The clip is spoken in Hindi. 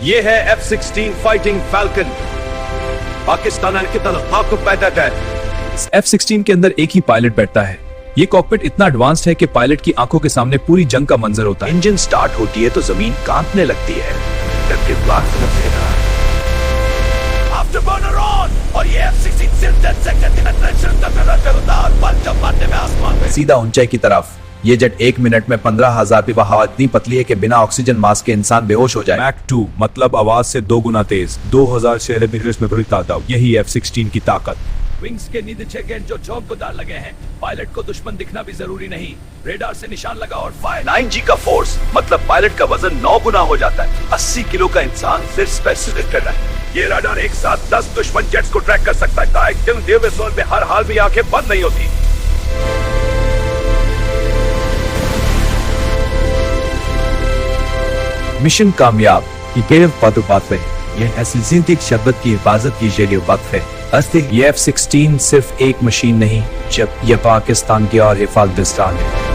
ये है F-16 फाइटिंग फैल्कन, पाकिस्तान की तरफ आपको पैदा है। F-16 के अंदर एक ही पायलट बैठता है। ये कॉकपिट इतना एडवांस्ड है कि पायलट की आंखों के सामने पूरी जंग का मंजर होता है। इंजन स्टार्ट होती है तो जमीन कांपने लगती है। आफ्टरबर्नर ऑन, और ये F-16 सिर्फ 10 सेकंड के अंदर जंप मारने में आसमान में सीधा ऊंचाई की तरफ। ये जेट 1 मिनट में 15,000 पीपा हवा इतनी पतली है कि बिना ऑक्सीजन मास्क के इंसान बेहोश हो जाए। मैक 2 मतलब आवाज से 2 गुना तेज, 2000 शेर में भरी तादाद, यही F-16 की ताकत। विंग्स के नीचे 6 गेंद जो चौकदार लगे हैं। पायलट को दुश्मन दिखना भी जरूरी नहीं, रेडार से निशान लगा और फायर। 9G का फोर्स मतलब पायलट का वजन 9 गुना हो जाता है। 80 किलो का इंसान सिर्फ स्पेसिफिक कर रहा है। ये राडार एक साथ 10 दुश्मन जेट्स को ट्रैक कर सकता है। में हर हाल में आंखें बंद नहीं होती। मिशन कामयाब। ये जिंदगी शब्द की हिफाजत की जरिए वक्त है। ये F-16 सिर्फ एक मशीन नहीं, जब यह पाकिस्तान की और हिफाजत है।